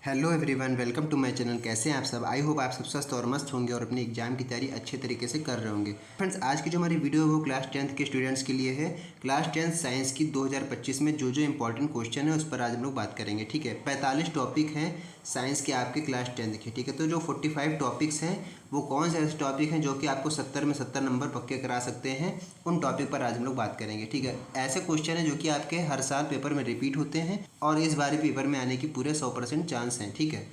Hello everyone, welcome to my channel. कैसे हैं आप सब? आई होप आप सब स्वस्थ और मस्त होंगे और अपनी एग्जाम की तैयारी अच्छे तरीके से कर रहे होंगे। फ्रेंड्स, आज की जो हमारी वीडियो है वो क्लास 10th के स्टूडेंट्स के लिए है। क्लास 10th साइंस की 2025 में जो इंपॉर्टेंट क्वेश्चन है उस पर आज हम लोग बात करेंगे। ठीक है, 45 टॉपिक हैं साइंस के आपके क्लास 10th के। ठीक है, तो जो 45 टॉपिक्स हैं वो कौन से ऐसे टॉपिक हैं जो कि आपको 70 में 70 नंबर पक्के करा सकते हैं, उन टॉपिक पर आज हम लोग बात करेंगे। ठीक है, ऐसे क्वेश्चन हैं जो कि आपके हर साल पेपर में रिपीट होते हैं और इस बार पेपर में आने की पूरे 100% चांस हैं। ठीक है,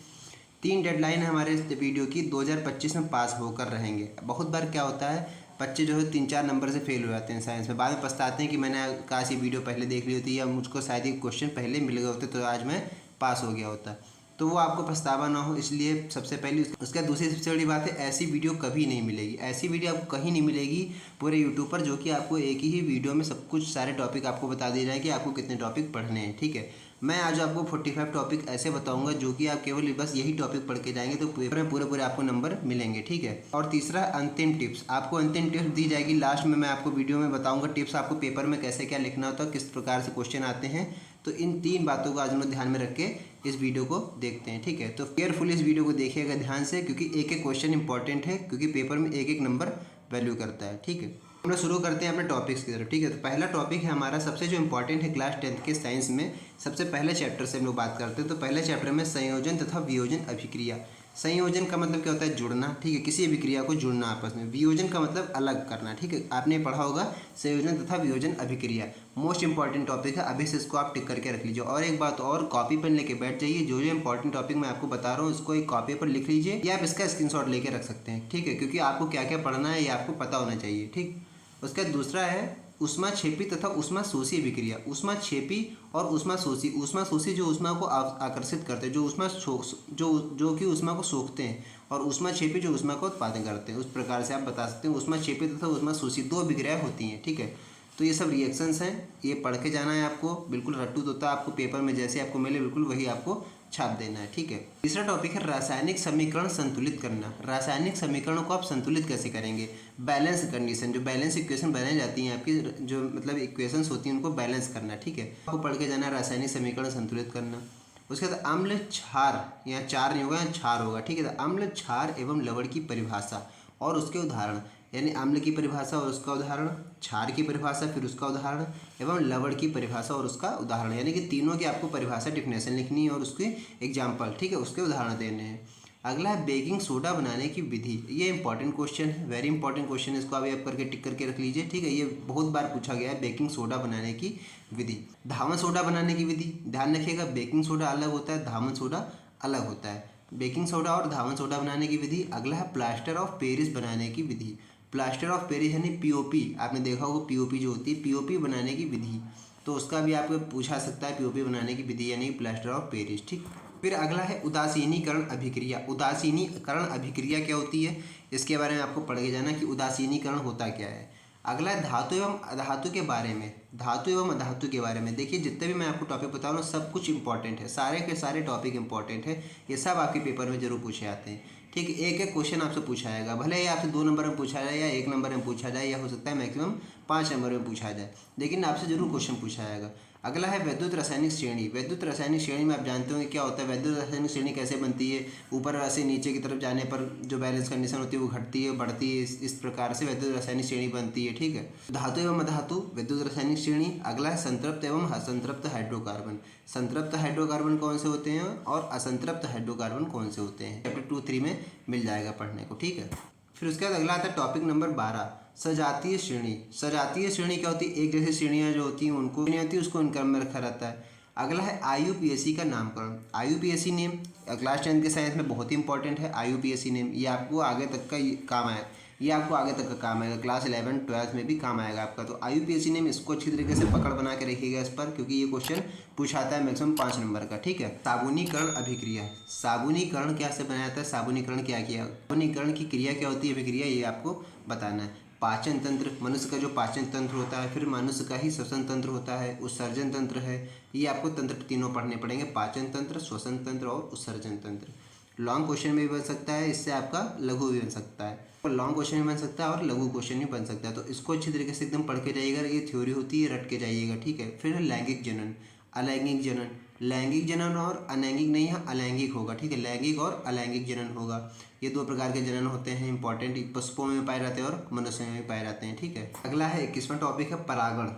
3 डेडलाइन है हमारे इस वीडियो की। 2025 में पास होकर रहेंगे। बहुत बार क्या होता है, बच्चे जो है 3-4 नंबर से फेल हो जाते हैं साइंस में, बाद में पछताते हैं कि मैंने काश ये वीडियो पहले देख ली होती या मुझको शायद ये क्वेश्चन पहले मिल गए होते तो आज मैं पास हो गया होता। तो वो आपको पछतावा ना हो, इसलिए सबसे पहले उसका दूसरी सबसे बड़ी बात है, ऐसी वीडियो कभी नहीं मिलेगी। ऐसी वीडियो आपको कहीं नहीं मिलेगी पूरे यूट्यूब पर, जो कि आपको एक ही वीडियो में सब कुछ सारे टॉपिक आपको बता दिए जाए कि आपको कितने टॉपिक पढ़ने हैं। ठीक है, मैं आज आपको 45 टॉपिक ऐसे बताऊंगा जो कि आप केवल बस यही टॉपिक पढ़ के जाएंगे तो पेपर में पूरे पूरे आपको नंबर मिलेंगे। ठीक है, और तीसरा अंतिम टिप्स, आपको अंतिम टिप्स दी जाएगी लास्ट में। मैं आपको वीडियो में बताऊंगा टिप्स आपको पेपर में कैसे क्या लिखना होता है, किस प्रकार से क्वेश्चन आते हैं। तो इन 3 बातों को आज हम लोग ध्यान में रख के इस वीडियो को देखते हैं। ठीक है, तो केयरफुली इस वीडियो को देखिएगा ध्यान से, क्योंकि एक एक क्वेश्चन इंपॉर्टेंट है, क्योंकि पेपर में एक एक नंबर वैल्यू करता है। ठीक है, हम लोग शुरू करते हैं अपने टॉपिक्स की तरफ। ठीक है, तो पहला टॉपिक है हमारा सबसे जो इंपॉर्टेंट है क्लास 10th के साइंस में। सबसे पहले चैप्टर से हम लोग बात करते हैं। तो पहले चैप्टर में संयोजन तथा वियोजन अभिक्रिया। संयोजन का मतलब क्या होता है? जुड़ना। ठीक है, किसी अभिक्रिया को जुड़ना आपस में। वियोजन का मतलब अलग करना। ठीक है, आपने पढ़ा होगा संयोजन तथा वियोजन अभिक्रिया। मोस्ट इंपॉर्टेंट टॉपिक है, अभी से इसको आप टिक करके रख लीजिए। और एक बात और, कॉपी पेन लेके बैठ जाइए। जो इंपॉर्टेंट टॉपिक मैं आपको बता रहा हूँ उसको एक कॉपी पर लिख लीजिए, या आप इसका स्क्रीनशॉट लेके रख सकते हैं। ठीक है, क्योंकि आपको क्या क्या पढ़ना है ये आपको पता होना चाहिए। ठीक, उसका दूसरा है ऊष्माक्षेपी तथा ऊष्माशोषी अभिक्रिया। ऊष्माक्षेपी और ऊष्माशोषी। ऊष्माशोषी जो ऊष्मा को आकर्षित करते हैं, जो कि ऊष्मा को सोखते हैं, और ऊष्माक्षेपी जो ऊष्मा का उत्पादन करते हैं। उस प्रकार से आप बता सकते हैं ऊष्माक्षेपी तथा ऊष्माशोषी 2 अभिक्रियाएं होती हैं। ठीक है, तो ये सब रिएक्शंस हैं, ये पढ़ के जाना है आपको। बिल्कुल रट्टू तोता आपको पेपर में जैसे आपको मिले बिल्कुल वही आपको छाप देना है। ठीक है, तीसरा टॉपिक है रासायनिक समीकरण संतुलित करना। रासायनिक समीकरणों को आप संतुलित कैसे करेंगे? बैलेंस कंडीशन, जो बैलेंस इक्वेशन बनाई जाती हैं आपकी, जो मतलब इक्वेशंस होती हैं उनको बैलेंस करना। ठीक है, आपको पढ़ के जाना है रासायनिक समीकरण संतुलित करना। उसके बाद अम्ल क्षार, यहाँ चार नहीं होगा, यहाँ क्षार होगा। ठीक है, तो अम्ल क्षार एवं लवण की परिभाषा और उसके उदाहरण, यानी अम्ल की परिभाषा और उसका उदाहरण, क्षार की परिभाषा फिर उसका उदाहरण, एवं लवण की परिभाषा और उसका उदाहरण। यानी कि तीनों की आपको परिभाषा डिफिनेशन लिखनी है और उसके एग्जाम्पल, ठीक है, उसके उदाहरण देने हैं। अगला है बेकिंग सोडा बनाने की विधि। ये इंपॉर्टेंट क्वेश्चन है, वेरी इंपॉर्टेंट क्वेश्चन है। इसको अभी आप करके टिक करके रख लीजिए। ठीक है, ये बहुत बार पूछा गया है, बेकिंग सोडा बनाने की विधि। धावन सोडा बनाने की विधि, ध्यान रखिएगा, बेकिंग सोडा अलग होता है, धावन सोडा अलग होता है। बेकिंग सोडा और धावन सोडा बनाने की विधि। अगला है प्लास्टर ऑफ पेरिस बनाने की विधि। प्लास्टर ऑफ पेरिस यानी पीओपी, आपने देखा होगा पीओपी जो होती है, पीओपी बनाने की विधि। तो उसका भी आपको पूछा सकता है, पीओपी बनाने की विधि यानी प्लास्टर ऑफ पेरिस। ठीक, फिर अगला है उदासीनीकरण अभिक्रिया। उदासीनीकरण अभिक्रिया क्या होती है, इसके बारे में आपको पढ़ के जाना कि उदासीनीकरण होता क्या है। अगला है धातु एवं अधातु के बारे में। धातु एवं अधातु के बारे में देखिए, जितने भी मैं आपको टॉपिक बता रहा हूँ सब कुछ इंपॉर्टेंट है, सारे के सारे टॉपिक इंपॉर्टेंट है। ये सब आपके पेपर में जरूर पूछे आते हैं। ठीक है, एक एक क्वेश्चन आपसे पूछा जाएगा, भले ही आपसे 2 नंबर में पूछा जाए या 1 नंबर में पूछा जाए, या हो सकता है मैक्सिमम 5 नंबर में पूछा जाए, लेकिन आपसे जरूर क्वेश्चन पूछा जाएगा। अगला है वैद्युत रासायनिक श्रेणी। वैद्युत रासायनिक श्रेणी में आप जानते होंगे क्या होता है। वैद्युत रासायनिक श्रेणी कैसे बनती है? ऊपर से नीचे की तरफ जाने पर जो बैलेंस कंडीशन होती है वो घटती है, बढ़ती है, इस प्रकार से वैद्युत रासायनिक श्रेणी बनती है। ठीक है, धातु एवं अधातु विद्युत रासायनिक श्रेणी। अगला है संतृप्त एवं असंतृप्त हाइड्रोकार्बन। संतृप्त हाइड्रोकार्बन कौन से होते हैं और असंतृप्त हाइड्रोकार्बन कौन से होते हैं, चैप्टर 2-3 में मिल जाएगा पढ़ने को। ठीक है, फिर उसके बाद अगला आता है टॉपिक नंबर 12, सजातीय श्रेणी। सजातीय श्रेणी क्या होती है? एक जैसी श्रेणियाँ जो होती हैं उनको नहीं होती, उसको इन क्रम में रखा रहता है। अगला है आईयूपीएसी का नामकरण। आईयूपीएसी नेम क्लास 10 के साइंस में बहुत ही इंपॉर्टेंट है। आईयूपीएसी नेम ये आपको आगे तक का काम आए, ये आपको आगे तक का काम आएगा, क्लास 11 12 में भी काम आएगा आपका। तो आईयूपीएसी नेम, इसको अच्छी तरीके से पकड़ बना के रखिएगा इस पर, क्योंकि ये क्वेश्चन पूछाता है मैक्सिमम 5 नंबर का। ठीक है, साबुनीकरण अभिक्रिया। साबुनीकरण क्या से बनाया जाता है, साबुनीकरण क्या किया, साबुनीकरण की क्रिया क्या होती है, अभिक्रिया, ये आपको बताना है। पाचन तंत्र, मनुष्य का जो पाचन तंत्र होता है, फिर मनुष्य का ही श्वसन तंत्र होता है, उत्सर्जन तंत्र है, ये आपको तंत्र तीनों पढ़ने पड़ेंगे, पाचन तंत्र, श्वसन तंत्र और उत्सर्जन तंत्र। लॉन्ग क्वेश्चन में भी बन सकता है, इससे आपका लघु भी बन सकता है, और लॉन्ग क्वेश्चन भी बन सकता है और लघु क्वेश्चन भी बन सकता है। तो इसको अच्छी तरीके से एकदम पढ़ के जाइएगा, ये थ्योरी होती है, रट के जाइएगा। ठीक है, फिर लैंगिक जनन, अलैंगिक जनन। लैंगिक जनन और अलैंगिक नहीं है, अलैंगिक होगा, ठीक है। लैंगिक और अलैंगिक जनन होगा। ये दो प्रकार के जनन होते हैं इंपॉर्टेंट, पशुओं में पाए जाते हैं और मनुष्यों में पाए जाते हैं, ठीक है। अगला है 21वां टॉपिक है परागण।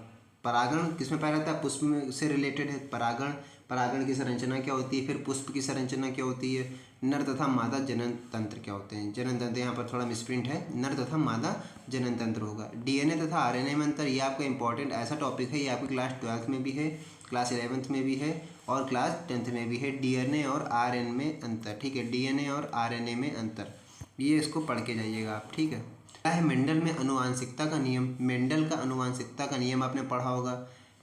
परागण किसमें पाया जाता है? पुष्प में से रिलेटेड है परागण। परागण की संरचना क्या होती है, फिर पुष्प की संरचना क्या होती है, नर तथा मादा जनन तंत्र क्या होते हैं। जनन तंत्र यहाँ पर थोड़ा मिसप्रिंट है, नर तथा मादा जनन तंत्र होगा। डीएनए तथा आरएनए में अंतर, ये आपका इंपॉर्टेंट ऐसा टॉपिक है, ये आपकी क्लास 12th में भी है, क्लास 11th में भी है और क्लास 10th में भी है। डीएनए और आरएनए में अंतर, ठीक है। डीएनए और आरएनए में अंतर, ये इसको पढ़ के जाइएगा आप, ठीक है। क्या है मेंडल में अनुवांशिकता का नियम। मेंडल का अनुवांशिकता का नियम आपने पढ़ा होगा।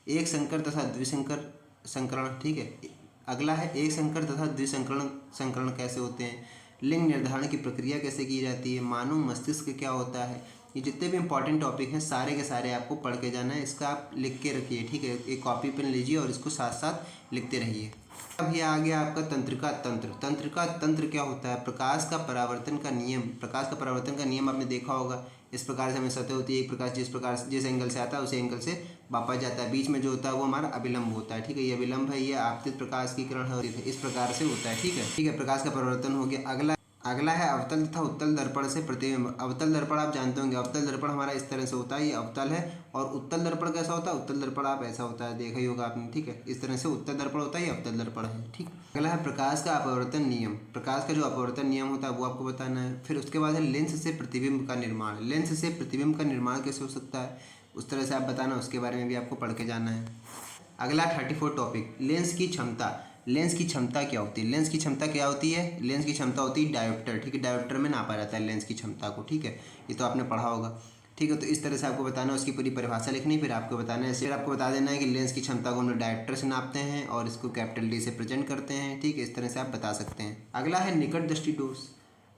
एक संकर तथा द्विसंकर संकरण, ठीक है। अगला है एक संकर तथा द्विसंकरण संकरण कैसे होते हैं। लिंग निर्धारण की प्रक्रिया कैसे की जाती है। मानव मस्तिष्क क्या होता है। ये जितने भी इंपॉर्टेंट टॉपिक हैं सारे के सारे आपको पढ़ के जाना है। इसका आप लिख के रखिए, ठीक है। एक कॉपी पेन लीजिए और इसको साथ साथ लिखते रहिए। अब ये आ गया आपका तंत्रिका तंत्र। तंत्रिका तंत्र क्या होता है? प्रकाश का परावर्तन का नियम। प्रकाश का परावर्तन का नियम आपने देखा होगा। इस प्रकार से हमें सतह होती है, एक प्रकाश जिस एंगल से आता है उसी एंगल से वापस जाता है। बीच में जो होता है वो हमारा अभिलंब होता है, ठीक है। ये अभिलंब है, ये आपतित प्रकाश की किरण है, इस प्रकार से होता है, ठीक है, ठीक है। प्रकाश का परावर्तन हो गया। अगला है अवतल तथा उत्तल दर्पण से प्रतिबिंब। अवतल दर्पण आप जानते होंगे, अवतल दर्पण हमारा इस तरह से होता है, ये अवतल है। और उत्तल दर्पण कैसा होता है? उत्तल दर्पण आप ऐसा होता है, देखा ही होगा आपने, ठीक है। इस तरह से उत्तल दर्पण होता है, ये अवतल दर्पण है, ठीक। अगला है प्रकाश का अपवर्तन नियम। प्रकाश का जो अपवर्तन नियम होता है वो आपको बताना है। फिर उसके बाद है लेंस से प्रतिबिंब का निर्माण। लेंस से प्रतिबिंब का निर्माण कैसे हो सकता है उस तरह से आप बताना, उसके बारे में भी आपको पढ़ के जाना है। अगला 34 टॉपिक लेंस की क्षमता। लेंस की क्षमता क्या होती है? लेंस की क्षमता क्या होती है? लेंस की क्षमता होती है डायोप्टर, ठीक है। डायोप्टर में नापा जाता है लेंस की क्षमता को, ठीक है। ये तो आपने पढ़ा होगा, ठीक है। तो इस तरह से आपको बताना, उसकी पूरी परिभाषा लिखनी, फिर आपको बताना है। फिर आपको बता देना है कि लेंस की क्षमता को हम लोग डायोप्टर से नापते हैं और इसको कैपिटल डी से प्रेजेंट करते हैं, ठीक है। इस तरह से आप बता सकते हैं। अगला है निकट दृष्टि दोष।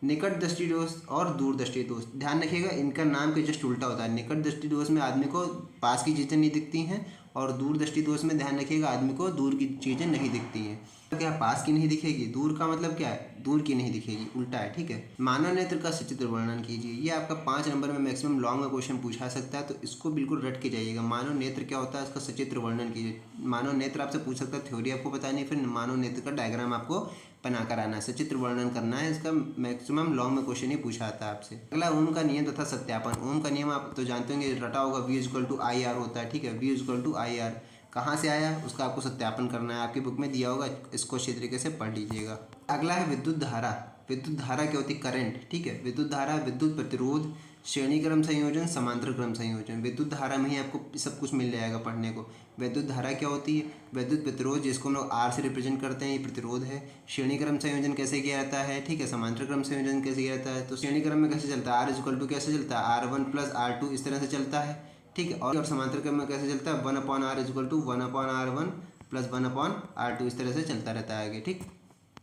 निकट दृष्टि दोष और दूर दृष्टि दोष, ध्यान रखिएगा इनका नाम के जस्ट उल्टा होता है। निकट दृष्टि दोष में आदमी को पास की चीज़ें नहीं दिखती हैं और दूर दृष्टि दोष में ध्यान रखिएगा आदमी को दूर की चीज़ें नहीं दिखती हैं। तो क्या पास की नहीं दिखेगी, दूर का मतलब क्या है? दूर की नहीं दिखेगी, उल्टा है, ठीक है। मानव नेत्र का सचित्र वर्णन कीजिए। ये आपका 5 नंबर में मैक्सिमम लॉन्ग में क्वेश्चन पूछा सकता है, तो इसको बिल्कुल रट के जाइएगा। मानव नेत्र क्या होता है, इसका सचित्र वर्णन कीजिए। मानव नेत्र आपसे पूछ सकता है, थ्योरी आपको बतानी है, फिर मानव नेत्र का डायग्राम आपको बना कर आना है, सचित्र वर्णन करना है। इसका मैक्सिमम लॉन्ग में क्वेश्चन ही पूछा आता है आपसे। अगला ओम का नियम तथा सत्यापन। ओम का नियम आप तो जानते होंगे, रटा होगा, V=IR होता है, ठीक है। V=IR कहाँ से आया उसका आपको सत्यापन करना है, आपकी बुक में दिया होगा, इसको अच्छी तरीके से पढ़ लीजिएगा। अगला है विद्युत धारा। विद्युत धारा क्या होती है? करंट, ठीक है। विद्युत धारा, विद्युत प्रतिरोध, श्रेणी क्रम संयोजन, समांतर क्रम संयोजन। विद्युत धारा में ही आपको सब कुछ मिल जाएगा पढ़ने को। विद्युत धारा क्या होती है? विद्युत प्रतिरोध, जिसको हम लोग R से रिप्रेजेंट करते हैं, ये प्रतिरोध है। श्रेणी क्रम संयोजन कैसे किया जाता है, ठीक है। समांतर क्रम संयोजन कैसे किया जाता है? तो श्रेणी क्रम में कैसे चलता है? R कैसे चलता है? R1 + R2 इस तरह से चलता है, ठीक है। और समांतर क्रम में कैसे चलता है? 1/R = 1/R1 + 1/R2 इस तरह से चलता रहता है आगे, ठीक।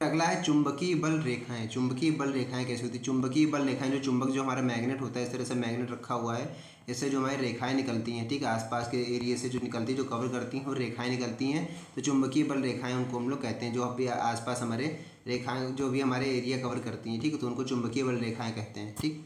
अगला है चुंबकीय बल रेखाएं। चुंबकीय बल रेखाएं कैसी होती है? चुंबकीय बल रेखाएं, जो चुंबक जो हमारा मैग्नेट होता है, इस तरह से मैग्नेट रखा हुआ है, इससे जो हमारी रेखाएं निकलती हैं, ठीक है, आसपास के एरिया से जो निकलती है, जो कवर करती हैं, वो रेखाएं निकलती हैं, तो चुंबकीय बल रेखाएं उनको हम लोग कहते हैं। जो अभी आसपास हमारे रेखाएं जो भी हमारे एरिया कवर करती हैं, ठीक है, तो उनको चुंबकीय बल रेखाएं कहते हैं, ठीक।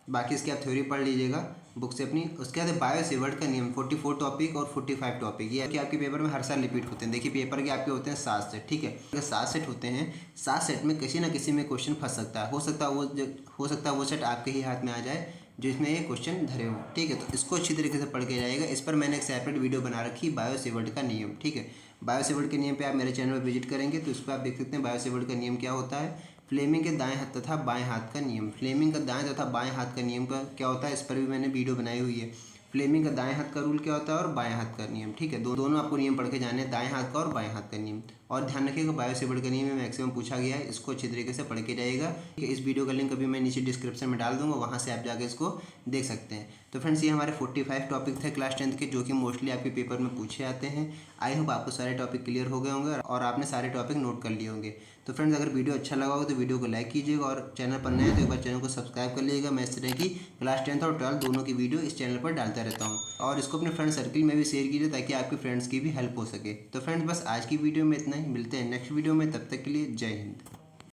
बाकी इसकी आप थ्योरी पढ़ लीजिएगा बुक से अपनी। उसके बाद बायो सेवर्ट का नियम, 44 टॉपिक और 45 टॉपिक, ये कि आपके पेपर में हर साल रिपीट होते हैं। देखिए पेपर के आपके होते हैं 7 सेट, ठीक है। अगर 7 सेट होते हैं, 7 सेट में किसी ना किसी में क्वेश्चन फंस सकता है। हो सकता है वो सेट आपके ही हाथ में आ जाए जिसमें ये क्वेश्चन धरे हों, ठीक है। तो इसको अच्छी तरीके से पढ़ के जाएगा। इस पर मैंने एक सेपरेट वीडियो बना रखी है, बायो सेवर्ट का नियम, ठीक है। बायो सेवर्ट के नियम पे आप मेरे चैनल पर विजिट करेंगे तो इस पर आप देख सकते हैं बायो सेवर्ट का नियम क्या होता है। फ्लेमिंग के दाएं हाथ तथा बाएं हाथ का नियम। फ्लेमिंग का दाएं तथा बाएं हाथ का नियम का क्या होता है, इस पर भी मैंने वीडियो बनाई हुई है। फ्लेमिंग का दाएं हाथ का रूल क्या होता है और बाएं हाथ का नियम, ठीक है। दोनों आपको नियम पढ़ के जाने, दाएं हाथ का और बाएं हाथ का नियम। और ध्यान रखिएगा बायो सेवर्ट का नियम में मैक्सिमम पूछा गया है, इसको अच्छी तरीके से पढ़ के जाइएगा। इस वीडियो का लिंक अभी मैं नीचे डिस्क्रिप्शन में डाल दूंगा, वहाँ से आप जाके इसको देख सकते हैं। तो फ्रेंड्स ये हमारे 45 टॉपिक थे क्लास 10th के, जो कि मोस्टली आपके पेपर में पूछे आते हैं। आई होप आपको सारे टॉपिक क्लियर हो गए होंगे और आपने सारे टॉपिक नोट कर लिए होंगे। तो फ्रेंड्स अगर वीडियो अच्छा लगा हो तो वीडियो को लाइक कीजिएगा और चैनल पर नए हैं तो एक बार चैनल को सब्सक्राइब कर लीजिएगा। मैं इस तरह की क्लास 10th और 12th दोनों की वीडियो इस चैनल पर डालता रहता हूँ। और इसको अपने फ्रेंड सर्किल में भी शेयर कीजिए ताकि आपके फ्रेंड्स की भी हेल्प हो सके। तो फ्रेंड्स बस आज की वीडियो में इतना ही, मिलते हैं नेक्स्ट वीडियो में, तब तक के लिए जय हिंद।